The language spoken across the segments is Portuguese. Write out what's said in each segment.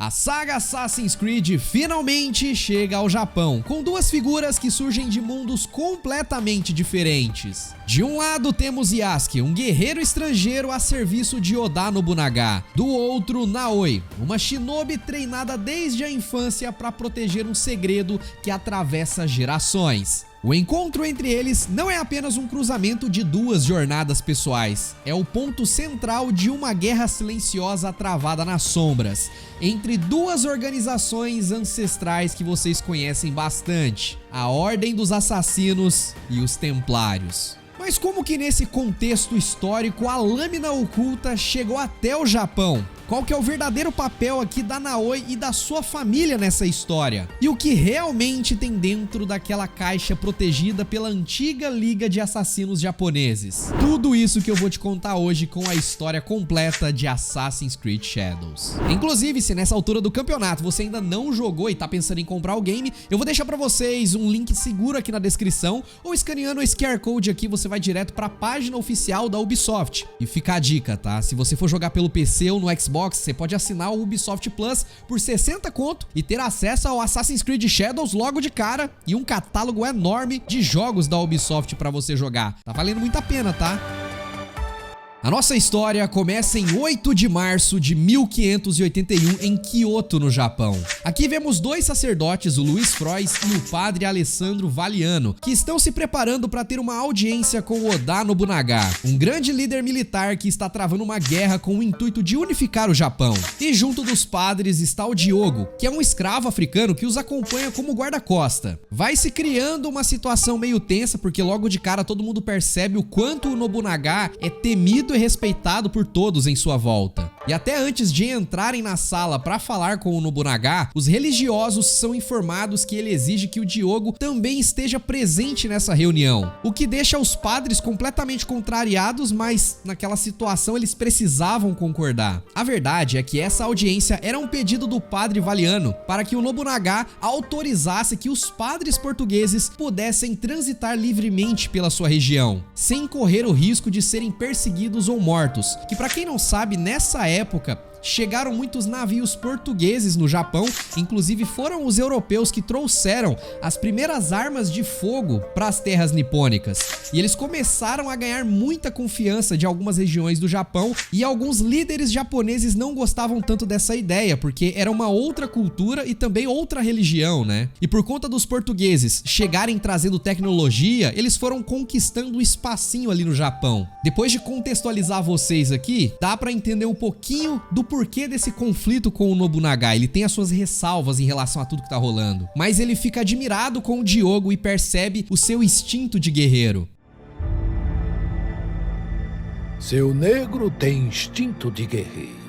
A saga Assassin's Creed finalmente chega ao Japão, com duas figuras que surgem de mundos completamente diferentes. De um lado temos Yasuke, um guerreiro estrangeiro a serviço de Oda Nobunaga. Do outro, Naoi, uma shinobi treinada desde a infância para proteger um segredo que atravessa gerações. O encontro entre eles não é apenas um cruzamento de duas jornadas pessoais, é o ponto central de uma guerra silenciosa travada nas sombras, entre duas organizações ancestrais que vocês conhecem bastante, a Ordem dos Assassinos e os Templários. Mas como que nesse contexto histórico a lâmina oculta chegou até o Japão? Qual que é o verdadeiro papel aqui da Naoi e da sua família nessa história? E o que realmente tem dentro daquela caixa protegida pela antiga Liga de Assassinos Japoneses? Tudo isso que eu vou te contar hoje com a história completa de Assassin's Creed Shadows. Inclusive, se nessa altura do campeonato você ainda não jogou e tá pensando em comprar o game, eu vou deixar pra vocês um link seguro aqui na descrição, ou escaneando o QR Code aqui você vai direto pra página oficial da Ubisoft. E fica a dica, tá? Se você for jogar pelo PC ou no Xbox, você pode assinar o Ubisoft Plus por 60 conto e ter acesso ao Assassin's Creed Shadows logo de cara e um catálogo enorme de jogos da Ubisoft pra você jogar. Tá valendo muito a pena, tá? A nossa história começa em 8 de março de 1581 em Kyoto, no Japão. Aqui vemos dois sacerdotes, o Luiz Frois e o padre Alessandro Valiano, que estão se preparando para ter uma audiência com Oda Nobunaga, um grande líder militar que está travando uma guerra com o intuito de unificar o Japão. E junto dos padres está o Diogo, que é um escravo africano que os acompanha como guarda-costa. Vai se criando uma situação meio tensa, porque logo de cara todo mundo percebe o quanto o Nobunaga é temido e respeitado por todos em sua volta. E até antes de entrarem na sala para falar com o Nobunaga, os religiosos são informados que ele exige que o Diogo também esteja presente nessa reunião, o que deixa os padres completamente contrariados, mas naquela situação eles precisavam concordar. A verdade é que essa audiência era um pedido do padre Valiano para que o Nobunaga autorizasse que os padres portugueses pudessem transitar livremente pela sua região, sem correr o risco de serem perseguidos ou mortos, que para quem não sabe, nessa época chegaram muitos navios portugueses no Japão, inclusive foram os europeus que trouxeram as primeiras armas de fogo para as terras nipônicas. E eles começaram a ganhar muita confiança de algumas regiões do Japão, e alguns líderes japoneses não gostavam tanto dessa ideia, porque era uma outra cultura e também outra religião, né? E por conta dos portugueses chegarem trazendo tecnologia, eles foram conquistando um espacinho ali no Japão. Depois de contextualizar vocês aqui, dá para entender um pouquinho do porquê desse conflito com o Nobunaga. Ele tem as suas ressalvas em relação a tudo que tá rolando, mas ele fica admirado com o Diogo e percebe o seu instinto de guerreiro. Seu negro tem instinto de guerreiro.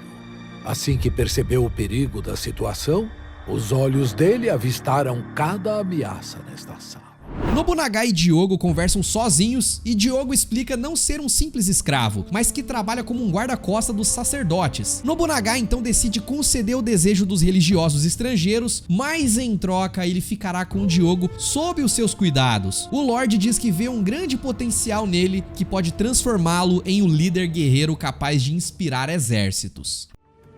Assim que percebeu o perigo da situação, os olhos dele avistaram cada ameaça nesta sala. Nobunaga e Diogo conversam sozinhos e Diogo explica não ser um simples escravo, mas que trabalha como um guarda-costa dos sacerdotes. Nobunaga então decide conceder o desejo dos religiosos estrangeiros, mas em troca ele ficará com o Diogo sob os seus cuidados. O Lorde diz que vê um grande potencial nele que pode transformá-lo em um líder guerreiro capaz de inspirar exércitos.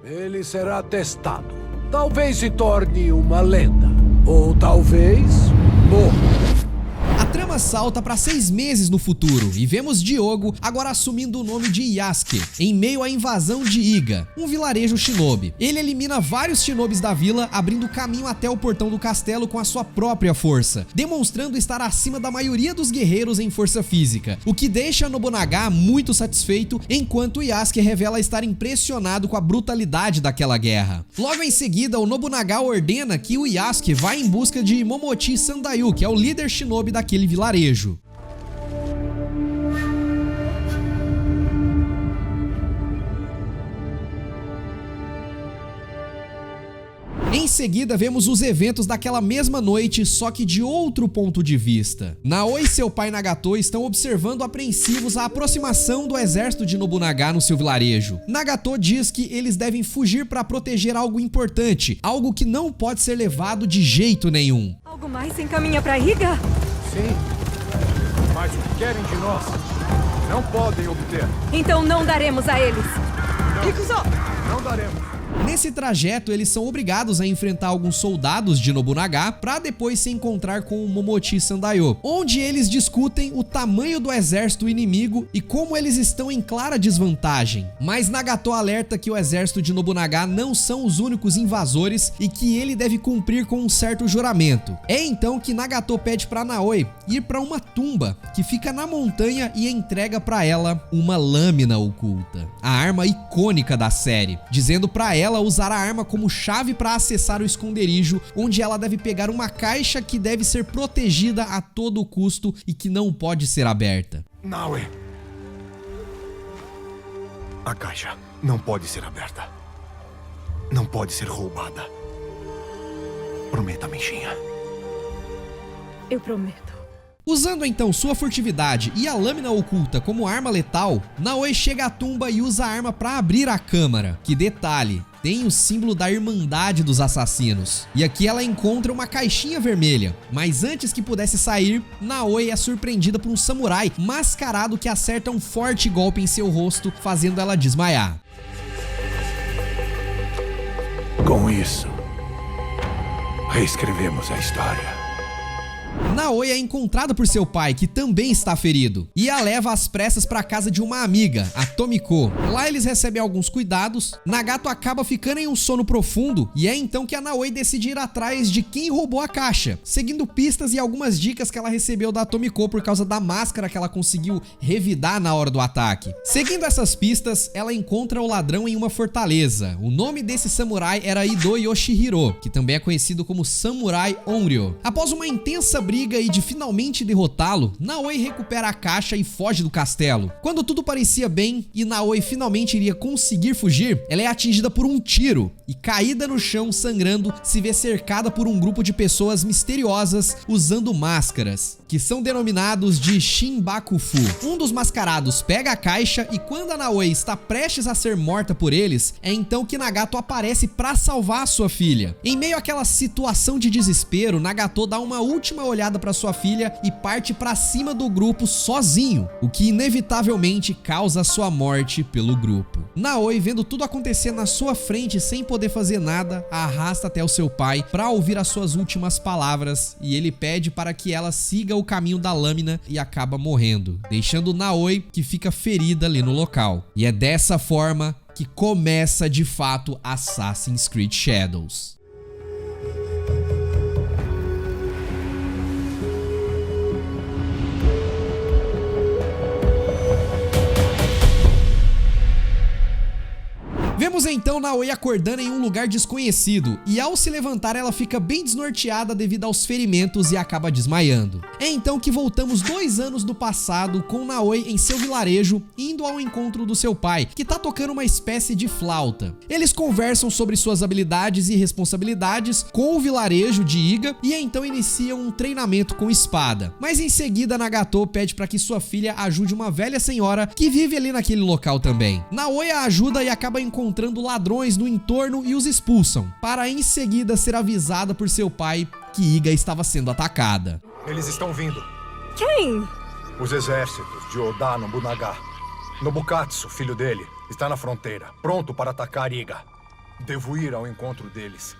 Ele será testado. Talvez se torne uma lenda, ou talvez morra. A trama salta para 6 meses no futuro e vemos Diogo agora assumindo o nome de Yasuke em meio à invasão de Iga, um vilarejo shinobi. Ele elimina vários shinobis da vila, abrindo caminho até o portão do castelo com a sua própria força, demonstrando estar acima da maioria dos guerreiros em força física, o que deixa Nobunaga muito satisfeito, enquanto Yasuke revela estar impressionado com a brutalidade daquela guerra. Logo em seguida, o Nobunaga ordena que o Yasuke vá em busca de Momochi Sandayu, que é o líder shinobi daquele vilarejo. Em seguida, vemos os eventos daquela mesma noite, só que de outro ponto de vista. Naoi e seu pai Nagato estão observando apreensivos a aproximação do exército de Nobunaga no seu vilarejo. Nagato diz que eles devem fugir para proteger algo importante, algo que não pode ser levado de jeito nenhum. Algo mais se encaminha para Iga? Sim, mas o que querem de nós não podem obter. Então não daremos a eles. Não daremos. Nesse trajeto, eles são obrigados a enfrentar alguns soldados de Nobunaga para depois se encontrar com o Momochi Sandayo, onde eles discutem o tamanho do exército inimigo e como eles estão em clara desvantagem. Mas Nagato alerta que o exército de Nobunaga não são os únicos invasores e que ele deve cumprir com um certo juramento. É então que Nagato pede para Naoi ir para uma tumba que fica na montanha e entrega para ela uma lâmina oculta, a arma icônica da série, dizendo para ela usar a arma como chave para acessar o esconderijo, onde ela deve pegar uma caixa que deve ser protegida a todo custo e que não pode ser aberta. Naoi. A caixa não pode ser aberta. Não pode ser roubada. Prometa, Menshinha. Eu prometo. Usando então sua furtividade e a lâmina oculta como arma letal, Naoi chega à tumba e usa a arma para abrir a câmara, que, detalhe, tem o símbolo da Irmandade dos Assassinos. E aqui ela encontra uma caixinha vermelha, mas antes que pudesse sair, Naoi é surpreendida por um samurai mascarado que acerta um forte golpe em seu rosto, fazendo ela desmaiar. Com isso, reescrevemos a história. Naoi é encontrada por seu pai, que também está ferido, e a leva às pressas para a casa de uma amiga, a Tomiko. Lá eles recebem alguns cuidados, Nagato acaba ficando em um sono profundo, e é então que a Naoi decide ir atrás de quem roubou a caixa, seguindo pistas e algumas dicas que ela recebeu da Tomiko por causa da máscara que ela conseguiu revidar na hora do ataque. Seguindo essas pistas, ela encontra o ladrão em uma fortaleza. O nome desse samurai era Ido Yoshihiro, que também é conhecido como Samurai Onryo. Após uma intensa briga e de finalmente derrotá-lo, Naoi recupera a caixa e foge do castelo. Quando tudo parecia bem e Naoi finalmente iria conseguir fugir, ela é atingida por um tiro e, caída no chão sangrando, se vê cercada por um grupo de pessoas misteriosas usando máscaras, que são denominados de Shinbakufu. Um dos mascarados pega a caixa e, quando a Naoi está prestes a ser morta por eles, é então que Nagato aparece para salvar a sua filha. Em meio àquela situação de desespero, Nagato dá uma última olhada para sua filha e parte para cima do grupo sozinho, o que inevitavelmente causa sua morte pelo grupo. Naoi, vendo tudo acontecer na sua frente sem poder fazer nada, a arrasta até o seu pai para ouvir as suas últimas palavras, e ele pede para que ela siga o caminho da lâmina e acaba morrendo, deixando Naoi, que fica ferida ali no local. E é dessa forma que começa de fato Assassin's Creed Shadows. Vemos então Naoi acordando em um lugar desconhecido, e ao se levantar ela fica bem desnorteada devido aos ferimentos e acaba desmaiando. É então que voltamos 2 anos do passado, com Naoi em seu vilarejo indo ao encontro do seu pai, que tá tocando uma espécie de flauta. Eles conversam sobre suas habilidades e responsabilidades com o vilarejo de Iga e então iniciam um treinamento com espada. Mas em seguida Nagato pede para que sua filha ajude uma velha senhora que vive ali naquele local também. Naoi a ajuda e acaba encontrando ladrões no entorno e os expulsam, para em seguida ser avisada por seu pai que Iga estava sendo atacada. Eles estão vindo. Quem? Os exércitos de Oda Nobunaga. Nobukatsu, filho dele, está na fronteira, pronto para atacar Iga. Devo ir ao encontro deles.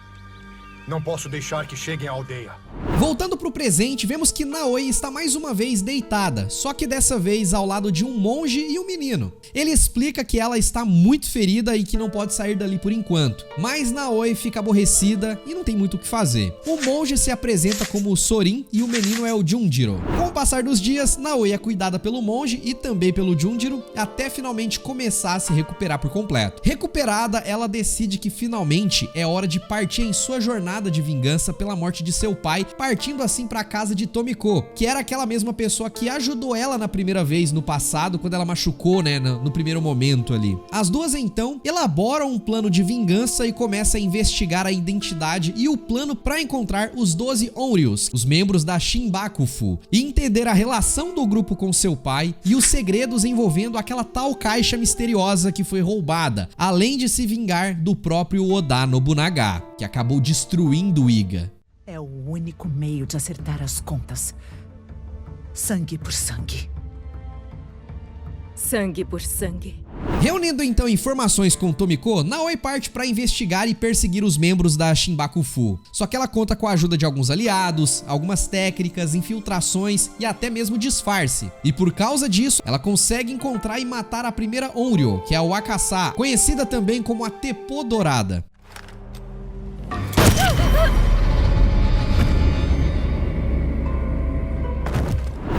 Não posso deixar que cheguem à aldeia. Voltando pro presente, vemos que Naoi está mais uma vez deitada, só que dessa vez ao lado de um monge e um menino. Ele explica que ela está muito ferida e que não pode sair dali por enquanto, mas Naoi fica aborrecida e não tem muito o que fazer. O monge se apresenta como o Sorin e o menino é o Junjiro. Com o passar dos dias, Naoi é cuidada pelo monge e também pelo Junjiro, até finalmente começar a se recuperar por completo. Recuperada, ela decide que finalmente é hora de partir em sua jornada de vingança pela morte de seu pai, partindo assim para a casa de Tomiko, que era aquela mesma pessoa que ajudou ela na primeira vez no passado, quando ela machucou, né, no primeiro momento ali. As duas então elaboram um plano de vingança e começam a investigar a identidade e o plano para encontrar os 12 Onryos, os membros da Shinbakufu, e entender a relação do grupo com seu pai e os segredos envolvendo aquela tal caixa misteriosa que foi roubada, além de se vingar do próprio Oda Nobunaga, que acabou destruindo Iga. É o único meio de acertar as contas. Sangue por sangue. Sangue por sangue. Reunindo então informações com Tomiko, Naoi parte para investigar e perseguir os membros da Shinbaku-fu. Só que ela conta com a ajuda de alguns aliados, algumas técnicas, infiltrações e até mesmo disfarce. E por causa disso, ela consegue encontrar e matar a primeira Onryo, que é a Wakasa, conhecida também como a Teppo Dourada.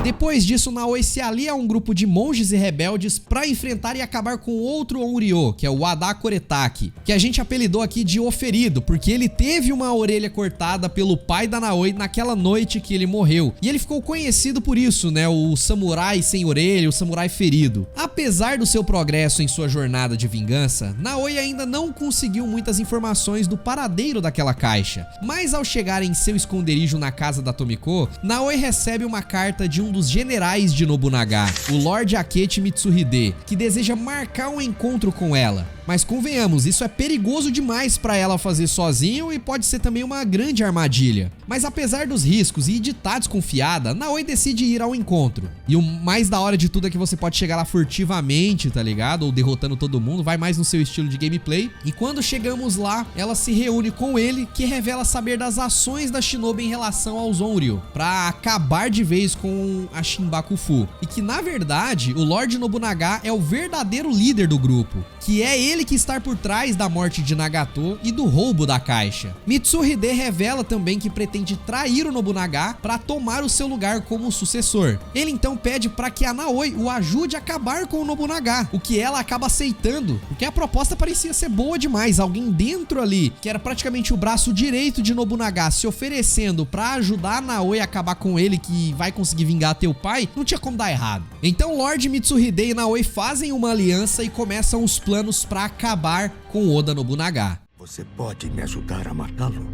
Depois disso, Naoi se alia a um grupo de monges e rebeldes para enfrentar e acabar com outro Onryo, que é o Wada Koretake, que a gente apelidou aqui de O Ferido, porque ele teve uma orelha cortada pelo pai da Naoi naquela noite que ele morreu. E ele ficou conhecido por isso, né? O samurai sem orelha, o samurai ferido. Apesar do seu progresso em sua jornada de vingança, Naoi ainda não conseguiu muitas informações do paradeiro daquela caixa. Mas ao chegar em seu esconderijo na casa da Tomiko, Naoi recebe uma carta de um dos generais de Nobunaga, o Lord Akechi Mitsuhide, que deseja marcar um encontro com ela. Mas convenhamos, isso é perigoso demais para ela fazer sozinho e pode ser também uma grande armadilha. Mas apesar dos riscos e de estar desconfiada, Naoi decide ir ao encontro. E o mais da hora de tudo é que você pode chegar lá furtivamente, tá ligado? Ou derrotando todo mundo, vai mais no seu estilo de gameplay. E quando chegamos lá, ela se reúne com ele, que revela saber das ações da Shinobi em relação aos Onryo, para acabar de vez com a Shinbaku-fu. E que na verdade, o Lord Nobunaga é o verdadeiro líder do grupo, que é ele que está por trás da morte de Nagato e do roubo da caixa. Mitsuhide revela também que pretende trair o Nobunaga para tomar o seu lugar como sucessor. Ele então pede para que a Naoi o ajude a acabar com o Nobunaga, o que ela acaba aceitando, porque a proposta parecia ser boa demais. Alguém dentro ali, que era praticamente o braço direito de Nobunaga, se oferecendo para ajudar a Naoi a acabar com ele, que vai conseguir vingar teu pai, não tinha como dar errado. Então Lord Mitsuhide e Naoi fazem uma aliança e começam os planos para acabar com Oda Nobunaga. Você pode me ajudar a matá-lo?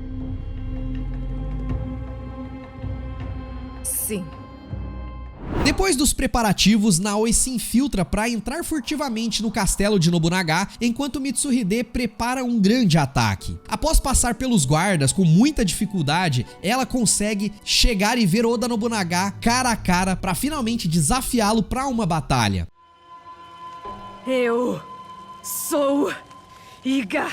Sim. Depois dos preparativos, Naoi se infiltra para entrar furtivamente no castelo de Nobunaga, enquanto Mitsuhide prepara um grande ataque. Após passar pelos guardas com muita dificuldade, ela consegue chegar e ver Oda Nobunaga cara a cara para finalmente desafiá-lo para uma batalha. Eu sou Iga.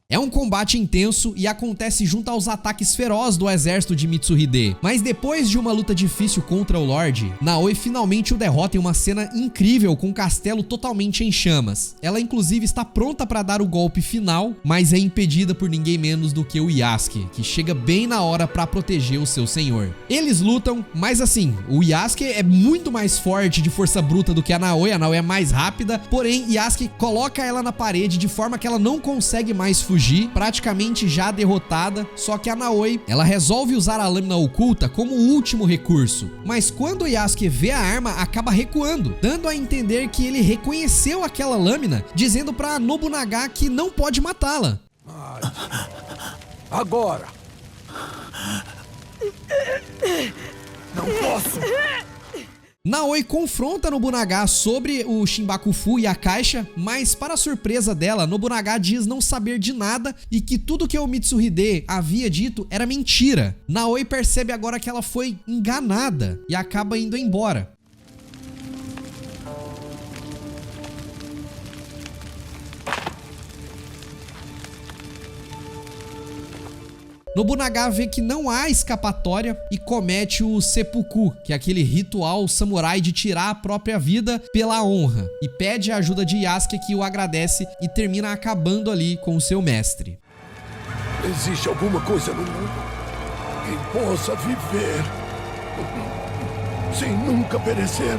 É um combate intenso e acontece junto aos ataques ferozes do exército de Mitsuhide. Mas depois de uma luta difícil contra o Lorde, Naoi finalmente o derrota em uma cena incrível com o castelo totalmente em chamas. Ela inclusive está pronta para dar o golpe final, mas é impedida por ninguém menos do que o Yasuke, que chega bem na hora para proteger o seu senhor. Eles lutam, mas assim, o Yasuke é muito mais forte de força bruta do que a Naoi é mais rápida, porém Yasuke coloca ela na parede de forma que ela não consegue mais fugir, praticamente já derrotada. Só que a Naoi, ela resolve usar a lâmina oculta como último recurso. Mas quando o Yasuke vê a arma, acaba recuando, dando a entender que ele reconheceu aquela lâmina, dizendo para Nobunaga que não pode matá-la. Agora! Não posso! Naoi confronta Nobunaga sobre o Shinbaku-fu e a caixa, mas para surpresa dela, Nobunaga diz não saber de nada e que tudo que o Mitsuhide havia dito era mentira. Naoi percebe agora que ela foi enganada e acaba indo embora. Nobunaga vê que não há escapatória e comete o seppuku, que é aquele ritual samurai de tirar a própria vida pela honra, e pede a ajuda de Yasuke, que o agradece e termina acabando ali com o seu mestre. Existe alguma coisa no mundo que possa viver sem nunca perecer?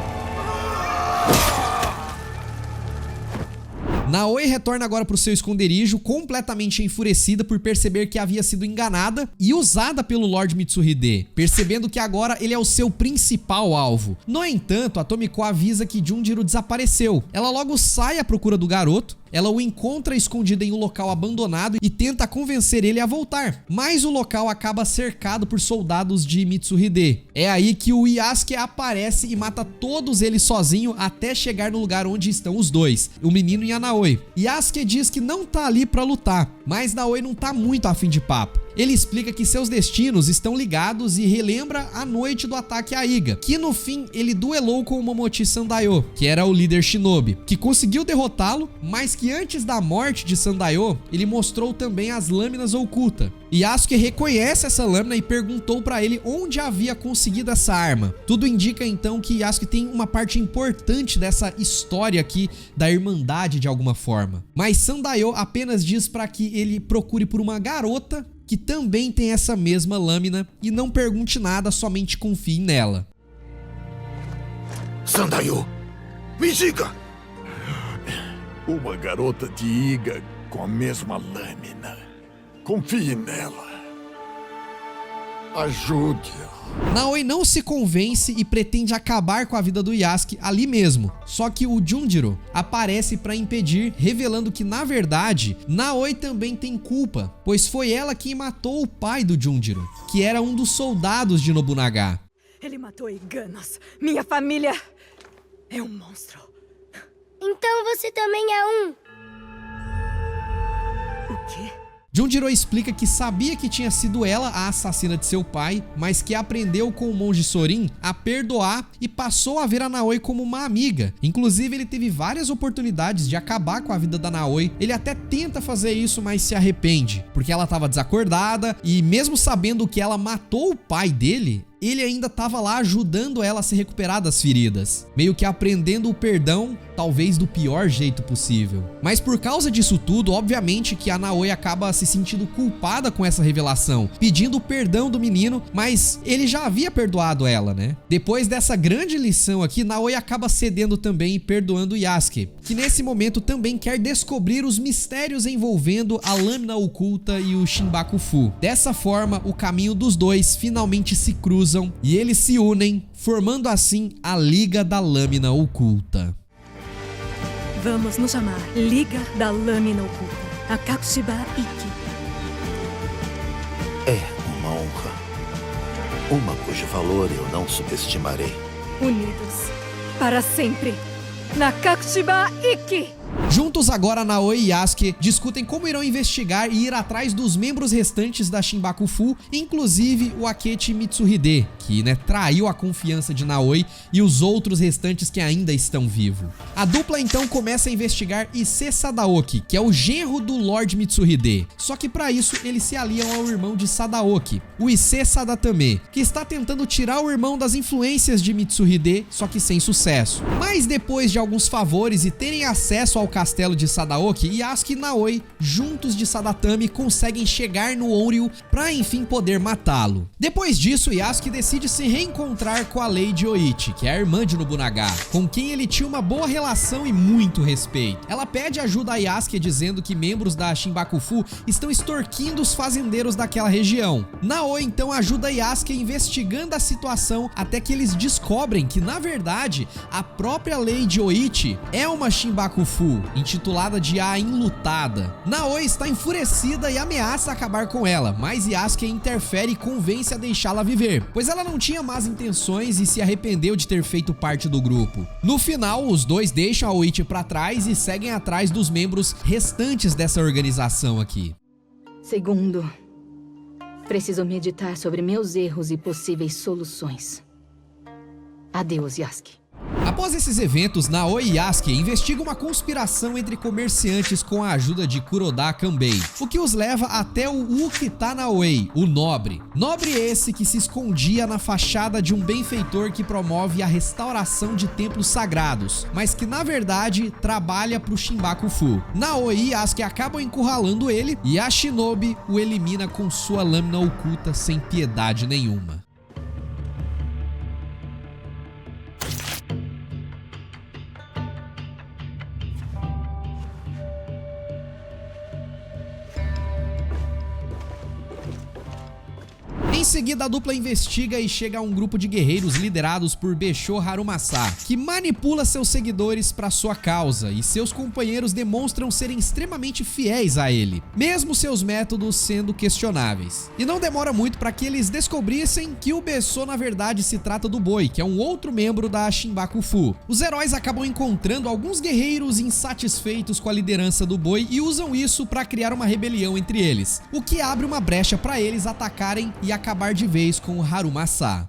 Naoi retorna agora para o seu esconderijo, completamente enfurecida por perceber que havia sido enganada e usada pelo Lord Mitsuhide, percebendo que agora ele é o seu principal alvo. No entanto, a Tomiko avisa que Junjiro desapareceu. Ela logo sai à procura do garoto. Ela o encontra escondido em um local abandonado e tenta convencer ele a voltar, mas o local acaba cercado por soldados de Mitsuhide. É aí que o Yasuke aparece e mata todos eles sozinho até chegar no lugar onde estão os dois, o menino e a Naoi. Yasuke diz que não tá ali pra lutar, mas Naoi não tá muito afim de papo. ele explica que seus destinos estão ligados e relembra a noite do ataque a Iga, que no fim ele duelou com o Momochi Sandayo, que era o líder shinobi, que conseguiu derrotá-lo, mas que antes da morte de Sandayo, ele mostrou também as lâminas ocultas. Yasuke reconhece essa lâmina e perguntou pra ele onde havia conseguido essa arma. Tudo indica então que Yasuke tem uma parte importante dessa história aqui da Irmandade de alguma forma. Mas Sandayo apenas diz pra que ele procure por uma garota que também tem essa mesma lâmina e não pergunte nada, somente confie nela. Sandayo, me diga! Uma garota de Iga com a mesma lâmina. Confie nela. Ajude-a. Naoi não se convence e pretende acabar com a vida do Yasuke ali mesmo. Só que o Junjiro aparece para impedir, revelando que na verdade Naoi também tem culpa, pois foi ela quem matou o pai do Junjiro, que era um dos soldados de Nobunaga. Ele matou Iganos. Minha família é um monstro. Então você também é um. O quê? Junjiro explica que sabia que tinha sido ela a assassina de seu pai, mas que aprendeu com o monge Sorin a perdoar e passou a ver a Naoi como uma amiga. Inclusive, ele teve várias oportunidades de acabar com a vida da Naoi. Ele até tenta fazer isso, mas se arrepende, porque ela estava desacordada e mesmo sabendo que ela matou o pai dele, ele ainda estava lá ajudando ela a se recuperar das feridas, meio que aprendendo o perdão, talvez do pior jeito possível. Mas por causa disso tudo, obviamente que a Naoi acaba se sentindo culpada com essa revelação, pedindo o perdão do menino, mas ele já havia perdoado ela, né? Depois dessa grande lição aqui, Naoi acaba cedendo também e perdoando Yasuke, que nesse momento também quer descobrir os mistérios envolvendo a lâmina oculta e o Shinbaku-fu. Dessa forma, o caminho dos dois finalmente se cruza e eles se unem, formando assim a Liga da Lâmina Oculta. Vamos nos chamar Liga da Lâmina Oculta, a Kakushiba Ikki. É uma honra. Uma cujo valor eu não subestimarei. Unidos para sempre na Kakushiba Ikki. Juntos agora, Naoi e Yasuke discutem como irão investigar e ir atrás dos membros restantes da Shinbaku-fu, inclusive o Akechi Mitsuhide, que traiu a confiança de Naoi e os outros restantes que ainda estão vivos. A dupla então começa a investigar Issei Sadaoki, que é o genro do Lord Mitsuhide. Só que para isso eles se aliam ao irmão de Sadaoki, o Issei Sadatame, que está tentando tirar o irmão das influências de Mitsuhide, só que sem sucesso. Mas depois de alguns favores e terem acesso ao castelo de Sadaoki, Yasuke e Naoi, juntos de Sadatame, conseguem chegar no Onryu para enfim poder matá-lo. Depois disso, Yasuke decide se reencontrar com a Lady Oichi, que é a irmã de Nobunaga, com quem ele tinha uma boa relação e muito respeito. Ela pede ajuda a Yasuke dizendo que membros da Shinbaku-fu estão extorquindo os fazendeiros daquela região. Naoi então ajuda Yasuke investigando a situação até que eles descobrem que na verdade a própria Lady Oichi é uma Shinbaku-fu, intitulada de A Enlutada. Naoi está enfurecida e ameaça acabar com ela, mas Yasuke interfere e convence a deixá-la viver, pois ela não tinha más intenções e se arrependeu de ter feito parte do grupo. No final, os dois deixam a Oichi para trás e seguem atrás dos membros restantes dessa organização aqui. Segundo, preciso meditar sobre meus erros e possíveis soluções. Adeus, Yasuke. Após esses eventos, Naoi e Yasuke investigam uma conspiração entre comerciantes com a ajuda de Kuroda Kanbei, o que os leva até o Ukita Naoi, o Nobre. Nobre esse que se escondia na fachada de um benfeitor que promove a restauração de templos sagrados, mas que na verdade trabalha para o Shinbaku-fu. Naoi e Yasuke acabam encurralando ele e a Shinobi o elimina com sua lâmina oculta sem piedade nenhuma. Em seguida, a dupla investiga e chega a um grupo de guerreiros liderados por Beshô Harumasa, que manipula seus seguidores para sua causa, e seus companheiros demonstram serem extremamente fiéis a ele, mesmo seus métodos sendo questionáveis. E não demora muito para que eles descobrissem que o Beshô na verdade se trata do Boi, que é um outro membro da Shinbaku-fu. Os heróis acabam encontrando alguns guerreiros insatisfeitos com a liderança do Boi e usam isso para criar uma rebelião entre eles, o que abre uma brecha para eles atacarem e acabar de vez com o Harumasa.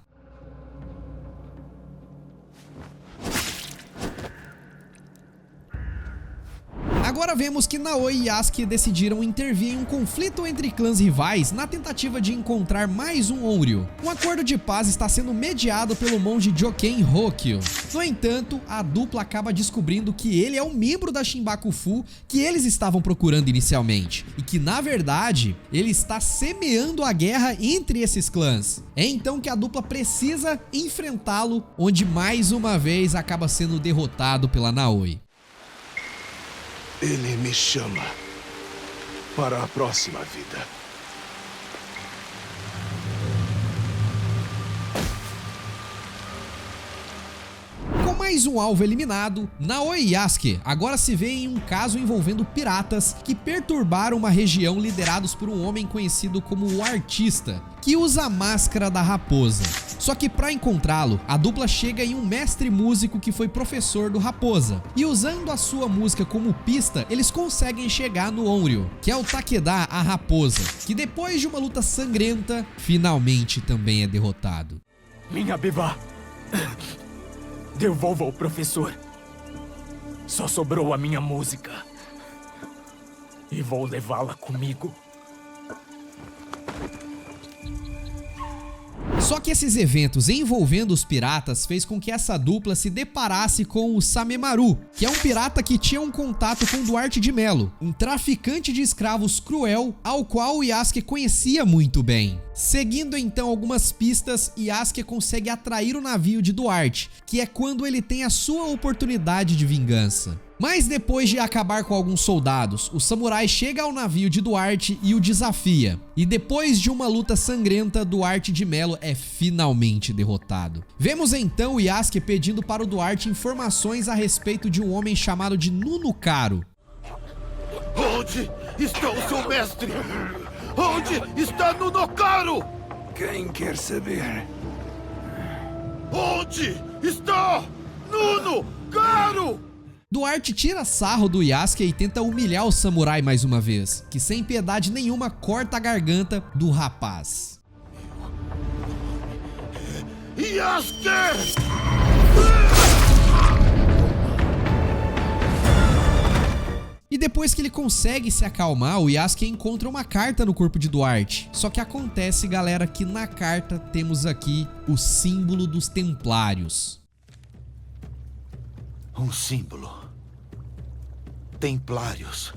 Agora vemos que Naoi e Yasuke decidiram intervir em um conflito entre clãs rivais na tentativa de encontrar mais um Onryo. Um acordo de paz está sendo mediado pelo monge Joken Hokyo. No entanto, a dupla acaba descobrindo que ele é um membro da Shinbaku-fu que eles estavam procurando inicialmente, e que na verdade ele está semeando a guerra entre esses clãs. É então que a dupla precisa enfrentá-lo, onde mais uma vez acaba sendo derrotado pela Naoi. Ele me chama para a próxima vida. Com mais um alvo eliminado, Naoi e Yasuke agora se vê em um caso envolvendo piratas que perturbaram uma região liderados por um homem conhecido como o Artista, que usa a máscara da raposa. Só que para encontrá-lo, a dupla chega em um mestre músico que foi professor do Raposa, e usando a sua música como pista, eles conseguem chegar no Onryo, que é o Takeda, a raposa, que depois de uma luta sangrenta, finalmente também é derrotado. Minha Biba, devolva ao professor. Só sobrou a minha música. E vou levá-la comigo. Só que esses eventos envolvendo os piratas fez com que essa dupla se deparasse com o Samemaru, que é um pirata que tinha um contato com Duarte de Melo, um traficante de escravos cruel, ao qual o Yasuke conhecia muito bem. Seguindo então algumas pistas, Yasuke consegue atrair o navio de Duarte, que é quando ele tem a sua oportunidade de vingança. Mas depois de acabar com alguns soldados, o samurai chega ao navio de Duarte e o desafia. E depois de uma luta sangrenta, Duarte de Melo é finalmente derrotado. Vemos então o Yasuke pedindo para o Duarte informações a respeito de um homem chamado de Nunukaro. Onde está o seu mestre? Onde está Nunukaro? Quem quer saber? Onde está Nunukaro? Duarte tira sarro do Yasuke e tenta humilhar o samurai mais uma vez, que sem piedade nenhuma corta a garganta do rapaz. Yasuke! E depois que ele consegue se acalmar, o Yasuke encontra uma carta no corpo de Duarte. Só que acontece, galera, que na carta temos aqui o símbolo dos Templários. Um símbolo. Templários.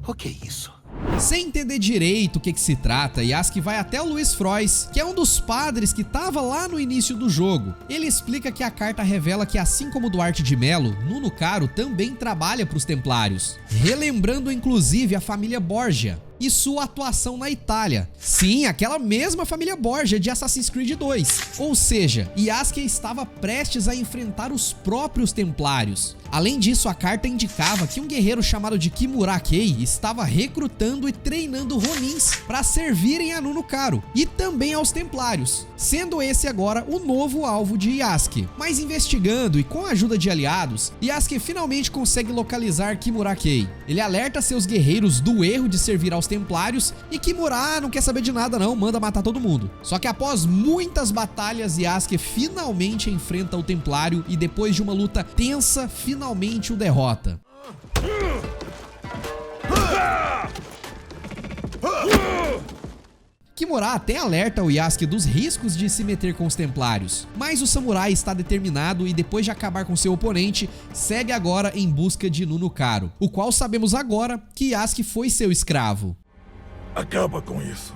O que é isso? Sem entender direito o que se trata, Yasuke vai até o Luiz Frois, que é um dos padres que estava lá no início do jogo. Ele explica que a carta revela que, assim como Duarte de Melo, Nunukaro também trabalha para os Templários, relembrando inclusive a família Borgia e sua atuação na Itália. Sim, aquela mesma família Borgia de Assassin's Creed 2. Ou seja, Yasuke estava prestes a enfrentar os próprios Templários. Além disso, a carta indicava que um guerreiro chamado de Kimura Kei estava recrutando e treinando Ronins para servirem a Nunukaro e também aos Templários, sendo esse agora o novo alvo de Yasuke. Mas investigando e com a ajuda de aliados, Yasuke finalmente consegue localizar Kimura Kei. Ele alerta seus guerreiros do erro de servir aos Templários e Kimura não quer saber de nada não, manda matar todo mundo. Só que após muitas batalhas, Yasuke finalmente enfrenta o Templário e depois de uma luta tensa, finalmente o derrota. Kimura até alerta o Yasuke dos riscos de se meter com os Templários, mas o samurai está determinado e depois de acabar com seu oponente, segue agora em busca de Nunukaro, o qual sabemos agora que Yasuke foi seu escravo. Acaba com isso.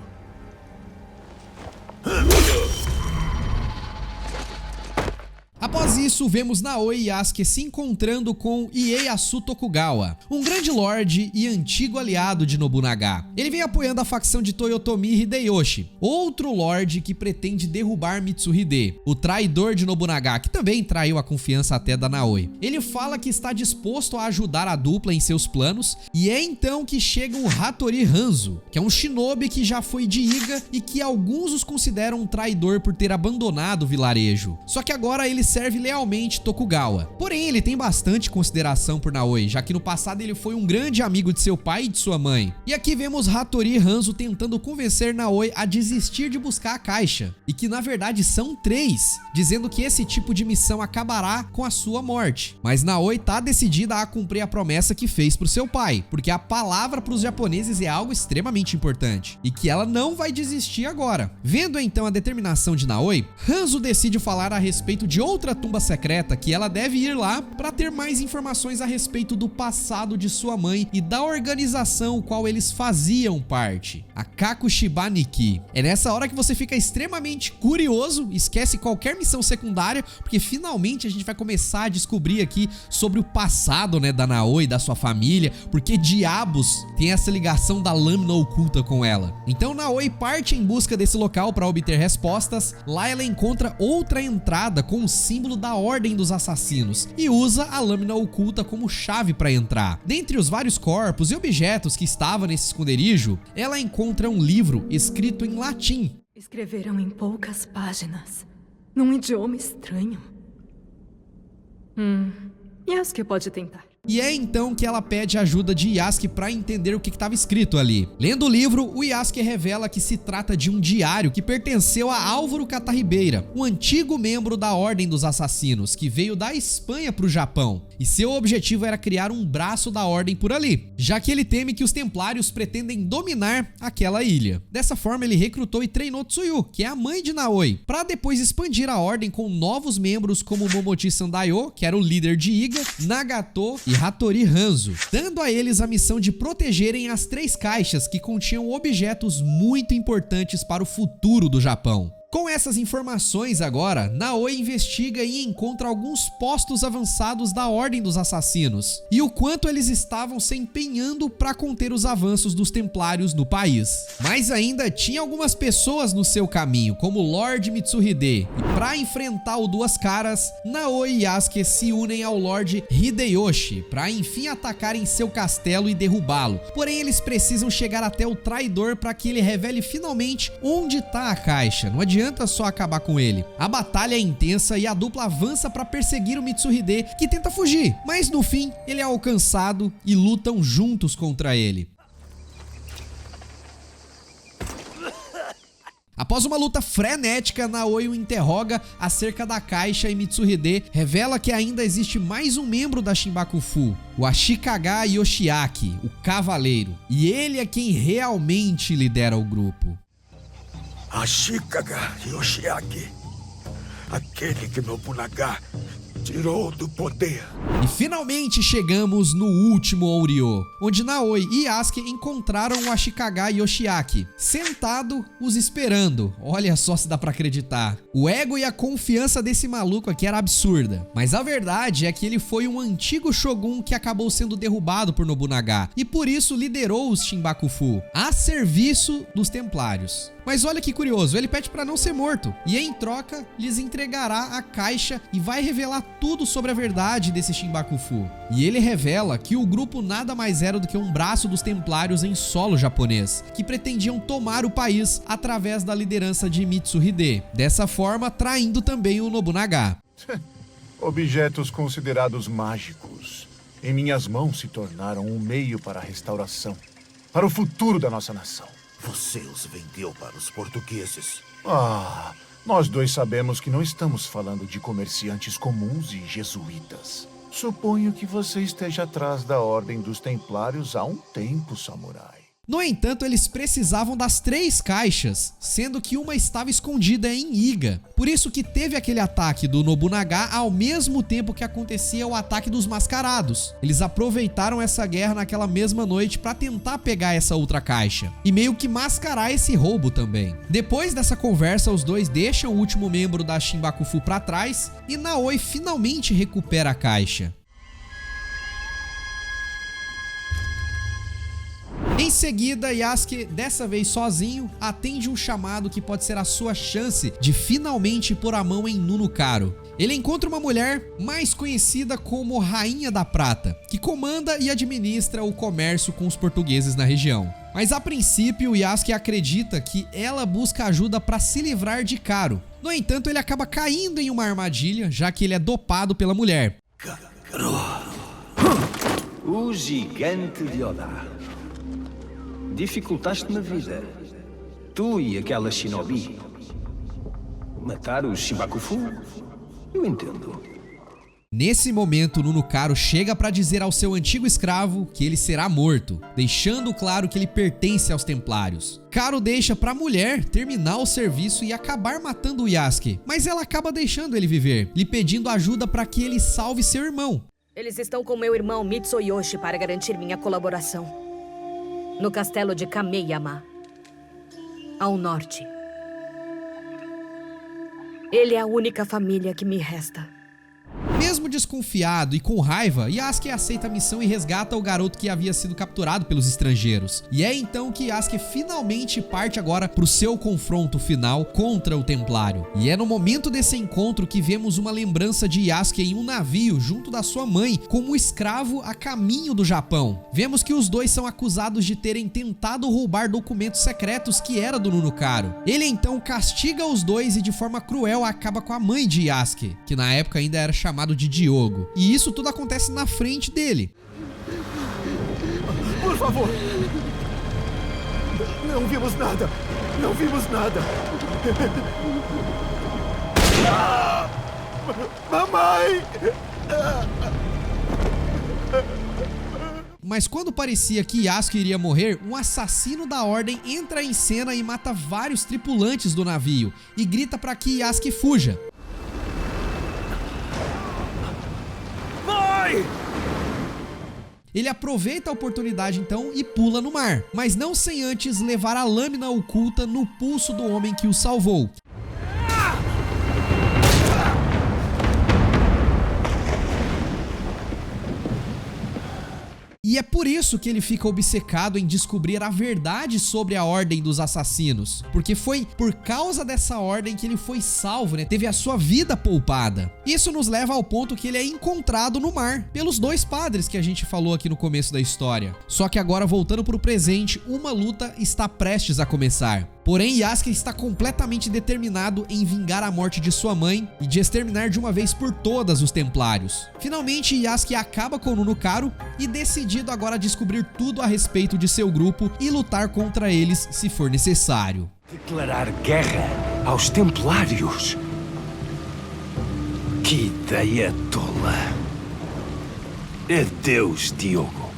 A Após isso, vemos Naoi e Yasuke se encontrando com Ieyasu Tokugawa, um grande lorde e antigo aliado de Nobunaga. Ele vem apoiando a facção de Toyotomi Hideyoshi, outro lorde que pretende derrubar Mitsuhide, o traidor de Nobunaga, que também traiu a confiança até da Naoi. Ele fala que está disposto a ajudar a dupla em seus planos, e é então que chega o Hattori Hanzo, que é um shinobi que já foi de Iga e que alguns os consideram um traidor por ter abandonado o vilarejo. Só que agora ele serve lealmente Tokugawa. Porém, ele tem bastante consideração por Naoi, já que no passado ele foi um grande amigo de seu pai e de sua mãe. E aqui vemos Hattori Hanzo tentando convencer Naoi a desistir de buscar a caixa, e que na verdade são 3, dizendo que esse tipo de missão acabará com a sua morte. Mas Naoi tá decidida a cumprir a promessa que fez pro seu pai, porque a palavra pros japoneses é algo extremamente importante, e que ela não vai desistir agora. Vendo então a determinação de Naoi, Hanzo decide falar a respeito de outra tumba secreta que ela deve ir lá para ter mais informações a respeito do passado de sua mãe e da organização o qual eles faziam parte, a Kakushiba Nikki. É nessa hora que você fica extremamente curioso, esquece qualquer missão secundária, porque finalmente a gente vai começar a descobrir aqui sobre o passado, né, da Naoi, da sua família, porque diabos tem essa ligação da lâmina oculta com ela. Então Naoi parte em busca desse local para obter respostas. Lá ela encontra outra entrada com o símbolo da Ordem dos Assassinos e usa a lâmina oculta como chave para entrar. Dentre os vários corpos e objetos que estavam nesse esconderijo, ela encontra um livro escrito em latim. Escreveram em poucas páginas, num idioma estranho. Yasuke pode tentar. E é então que ela pede ajuda de Yasuke para entender o que estava escrito ali. Lendo o livro, o Yasuke revela que se trata de um diário que pertenceu a Álvaro Catarribeira, um antigo membro da Ordem dos Assassinos, que veio da Espanha para o Japão. E seu objetivo era criar um braço da Ordem por ali, já que ele teme que os Templários pretendem dominar aquela ilha. Dessa forma, ele recrutou e treinou Tsuyu, que é a mãe de Naoi, para depois expandir a Ordem com novos membros como Momochi Sandayo, que era o líder de Iga, Nagato e Hattori Hanzo, dando a eles a missão de protegerem as 3 caixas que continham objetos muito importantes para o futuro do Japão. Com essas informações agora, Naoi investiga e encontra alguns postos avançados da Ordem dos Assassinos e o quanto eles estavam se empenhando para conter os avanços dos Templários no país. Mas ainda tinha algumas pessoas no seu caminho, como Lord Mitsuhide, e para enfrentar o Duas Caras, Naoi e Yasuke se unem ao Lord Hideyoshi para enfim atacarem seu castelo e derrubá-lo. Porém, eles precisam chegar até o traidor para que ele revele finalmente onde está a caixa. Não adianta só acabar com ele. A batalha é intensa e a dupla avança para perseguir o Mitsuhide, que tenta fugir, mas no fim ele é alcançado e lutam juntos contra ele. Após uma luta frenética, Naoi o interroga acerca da caixa e Mitsuhide revela que ainda existe mais um membro da Shinbaku-fu, o Ashikaga Yoshiaki, o Cavaleiro, e ele é quem realmente lidera o grupo. Ashikaga Yoshiaki, aquele que Nobunaga tirou do poder. E finalmente chegamos no último Ouryo, onde Naoi e Yasuke encontraram o Ashikaga Yoshiaki, sentado os esperando. Olha só se dá pra acreditar. O ego e a confiança desse maluco aqui era absurda, mas a verdade é que ele foi um antigo shogun que acabou sendo derrubado por Nobunaga e por isso liderou os Shinbaku-fu a serviço dos Templários. Mas olha que curioso, ele pede para não ser morto e em troca lhes entregará a caixa e vai revelar tudo sobre a verdade desse Shinbaku-fu. E ele revela que o grupo nada mais era do que um braço dos Templários em solo japonês, que pretendiam tomar o país através da liderança de Mitsuhide, dessa forma traindo também o Nobunaga. Objetos considerados mágicos em minhas mãos se tornaram um meio para a restauração, para o futuro da nossa nação. Você os vendeu para os portugueses. Nós dois sabemos que não estamos falando de comerciantes comuns e jesuítas. Suponho que você esteja atrás da Ordem dos Templários há um tempo, samurai. No entanto, eles precisavam das 3 caixas, sendo que uma estava escondida em Iga. Por isso que teve aquele ataque do Nobunaga ao mesmo tempo que acontecia o ataque dos mascarados. Eles aproveitaram essa guerra naquela mesma noite para tentar pegar essa outra caixa e meio que mascarar esse roubo também. Depois dessa conversa, os dois deixam o último membro da Shinbakufu para trás e Naoi finalmente recupera a caixa. Em seguida, Yasuke, dessa vez sozinho, atende um chamado que pode ser a sua chance de finalmente pôr a mão em Nunukaro. Ele encontra uma mulher mais conhecida como Rainha da Prata, que comanda e administra o comércio com os portugueses na região. Mas a princípio, Yasuke acredita que ela busca ajuda para se livrar de Karo. No entanto, ele acaba caindo em uma armadilha, já que ele é dopado pela mulher. O gigante de Oda. Dificultaste-me a vida. Tu e aquela shinobi. Matar o Shinbakufu? Eu entendo. Nesse momento, Nunukaro chega para dizer ao seu antigo escravo que ele será morto, deixando claro que ele pertence aos Templários. Karo deixa para a mulher terminar o serviço e acabar matando o Yasuke, mas ela acaba deixando ele viver, lhe pedindo ajuda para que ele salve seu irmão. Eles estão com meu irmão Mitsuyoshi para garantir minha colaboração. No castelo de Kameyama, ao norte. Ele é a única família que me resta. Mesmo desconfiado e com raiva, Yasuke aceita a missão e resgata o garoto que havia sido capturado pelos estrangeiros. E é então que Yasuke finalmente parte agora para o seu confronto final contra o Templário. E é no momento desse encontro que vemos uma lembrança de Yasuke em um navio junto da sua mãe como escravo a caminho do Japão. Vemos que os dois são acusados de terem tentado roubar documentos secretos que era do Nunukaro. Ele então castiga os dois e de forma cruel acaba com a mãe de Yasuke, que na época ainda era chamado de Diogo. E isso tudo acontece na frente dele. Por favor! Não vimos nada! Não vimos nada! Mamãe! Mas quando parecia que Yasuke iria morrer, um assassino da ordem entra em cena e mata vários tripulantes do navio e grita para que Yasuke fuja. Ele aproveita a oportunidade então e pula no mar, mas não sem antes levar a lâmina oculta no pulso do homem que o salvou. E é por isso que ele fica obcecado em descobrir a verdade sobre a Ordem dos Assassinos. Porque foi por causa dessa ordem que ele foi salvo, né? Teve a sua vida poupada. Isso nos leva ao ponto que ele é encontrado no mar pelos dois padres que a gente falou aqui no começo da história. Só que agora, voltando para o presente, uma luta está prestes a começar. Porém, Yasuke está completamente determinado em vingar a morte de sua mãe e de exterminar de uma vez por todas os Templários. Finalmente, Yasuke acaba com Nunukaro e decidido agora a descobrir tudo a respeito de seu grupo e lutar contra eles se for necessário. Declarar guerra aos Templários? Que ideia tola! Adeus, Diogo.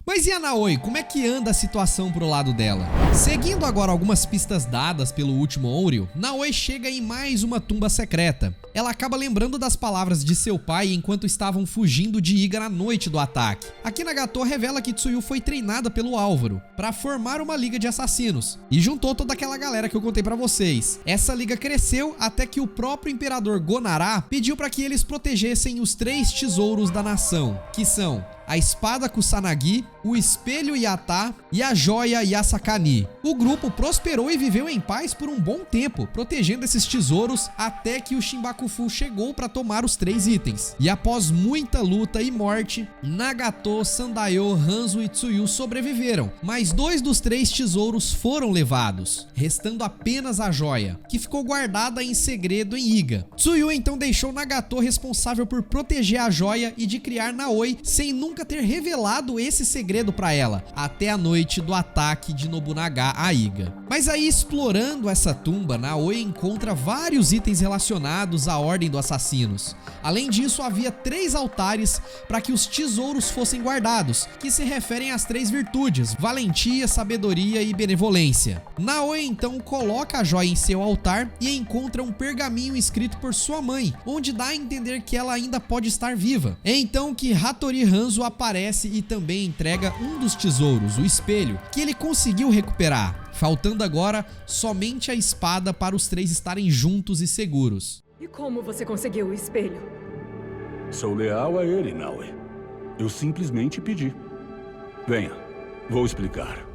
Mas e a Naoi, como é que anda a situação pro lado dela? Seguindo agora algumas pistas dadas pelo último Onryo, Naoi chega em mais uma tumba secreta. Ela acaba lembrando das palavras de seu pai enquanto estavam fugindo de Iga na noite do ataque. Aqui Nagato revela que Tsuyu foi treinada pelo Álvaro para formar uma liga de assassinos e juntou toda aquela galera que eu contei pra vocês. Essa liga cresceu até que o próprio imperador Gonara pediu para que eles protegessem os 3 tesouros da nação, que são a espada Kusanagi, o espelho Yata e a joia Yasakani. O grupo prosperou e viveu em paz por um bom tempo, protegendo esses tesouros até que o Shinbakufu chegou para tomar os 3 itens. E após muita luta e morte, Nagato, Sandayo, Hanzo e Tsuyu sobreviveram, mas 2 dos 3 tesouros foram levados, restando apenas a joia, que ficou guardada em segredo em Iga. Tsuyu então deixou Nagato responsável por proteger a joia e de criar Naoi sem nunca ter revelado esse segredo para ela, até a noite do ataque de Nobunaga. pagar a Iga. Mas aí, explorando essa tumba, Naoi encontra vários itens relacionados à Ordem dos Assassinos. Além disso, havia 3 altares para que os tesouros fossem guardados, que se referem às 3 virtudes: valentia, sabedoria e benevolência. Naoi então coloca a joia em seu altar e encontra um pergaminho escrito por sua mãe, onde dá a entender que ela ainda pode estar viva. É então que Hattori Hanzo aparece e também entrega um dos tesouros, o espelho, que ele conseguiu recuperar, faltando agora somente a espada para os 3 estarem juntos e seguros. E como você conseguiu o espelho? Sou leal a ele, Naoi. Eu simplesmente pedi. Venha, vou explicar.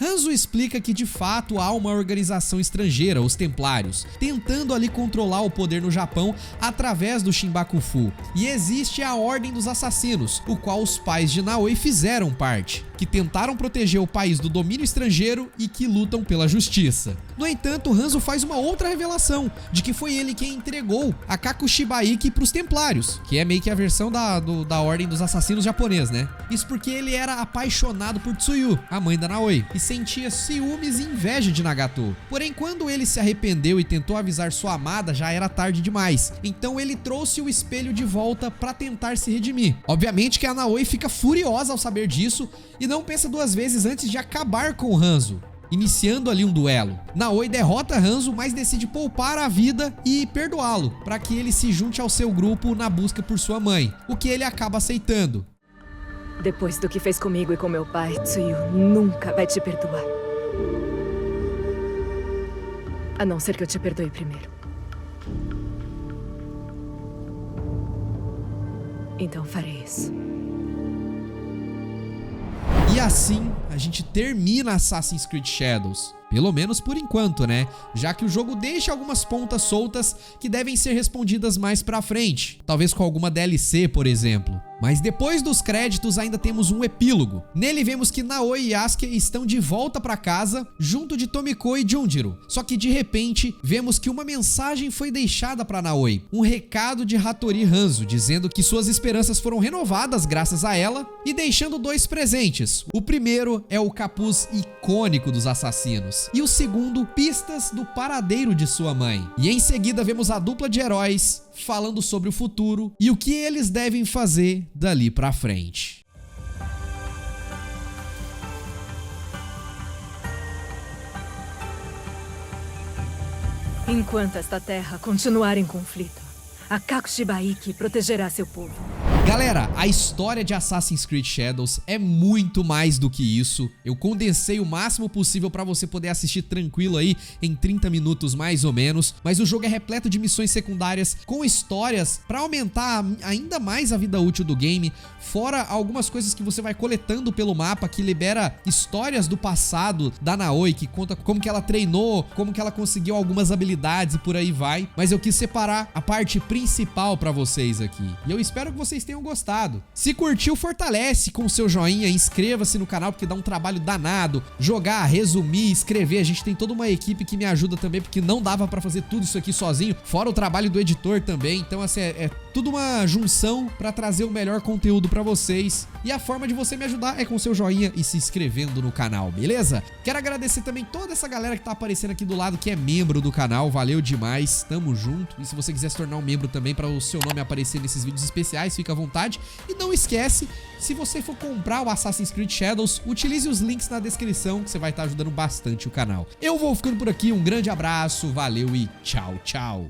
Hanzo explica que de fato há uma organização estrangeira, os Templários, tentando ali controlar o poder no Japão através do Shinbaku-fu. E existe a Ordem dos Assassinos, o qual os pais de Naoi fizeram parte, que tentaram proteger o país do domínio estrangeiro e que lutam pela justiça. No entanto, Hanzo faz uma outra revelação, de que foi ele quem entregou a Kakushibaiki para os Templários, que é meio que a versão da Ordem dos Assassinos japonês, né? Isso porque ele era apaixonado por Tsuyu, a mãe da Naoi, e sentia ciúmes e inveja de Nagato. Porém, quando ele se arrependeu e tentou avisar sua amada, já era tarde demais. Então ele trouxe o espelho de volta para tentar se redimir. Obviamente que a Naoi fica furiosa ao saber disso e não pensa 2 vezes antes de acabar com Hanzo, iniciando ali um duelo. Naoi derrota Hanzo, mas decide poupar a vida e perdoá-lo, para que ele se junte ao seu grupo na busca por sua mãe, o que ele acaba aceitando. Depois do que fez comigo e com meu pai, Tsuyu nunca vai te perdoar. A não ser que eu te perdoe primeiro. Então farei isso. E assim a gente termina Assassin's Creed Shadows. Pelo menos por enquanto, né? Já que o jogo deixa algumas pontas soltas que devem ser respondidas mais pra frente. Talvez com alguma DLC, por exemplo. Mas depois dos créditos ainda temos um epílogo. Nele vemos que Naoi e Yasuke estão de volta pra casa, junto de Tomiko e Junjiro. Só que de repente, vemos que uma mensagem foi deixada pra Naoi. Um recado de Hattori Hanzo, dizendo que suas esperanças foram renovadas graças a ela e deixando 2 presentes. O primeiro é o capuz icônico dos assassinos. E o segundo, pistas do paradeiro de sua mãe. E em seguida vemos a dupla de heróis falando sobre o futuro e o que eles devem fazer dali pra frente. Enquanto esta terra continuar em conflito, a Kakushibaiki protegerá seu povo. Galera, a história de Assassin's Creed Shadows é muito mais do que isso. Eu condensei o máximo possível pra você poder assistir tranquilo aí em 30 minutos mais ou menos, mas o jogo é repleto de missões secundárias com histórias pra aumentar ainda mais a vida útil do game, fora algumas coisas que você vai coletando pelo mapa que libera histórias do passado da Naoi, que conta como que ela treinou, como que ela conseguiu algumas habilidades e por aí vai, mas eu quis separar a parte principal pra vocês aqui. E eu espero que vocês tenham gostado. Se curtiu, fortalece com o seu joinha, inscreva-se no canal porque dá um trabalho danado. Jogar, resumir, escrever, a gente tem toda uma equipe que me ajuda também porque não dava pra fazer tudo isso aqui sozinho, fora o trabalho do editor também. Então assim, é tudo uma junção pra trazer o melhor conteúdo pra vocês. E a forma de você me ajudar é com o seu joinha e se inscrevendo no canal, beleza? Quero agradecer também toda essa galera que tá aparecendo aqui do lado que é membro do canal, valeu demais, tamo junto. E se você quiser se tornar um membro também para o seu nome aparecer nesses vídeos especiais, fica à vontade. E não esquece, se você for comprar o Assassin's Creed Shadows, utilize os links na descrição que você vai estar ajudando bastante o canal. Eu vou ficando por aqui, um grande abraço, valeu e tchau, tchau.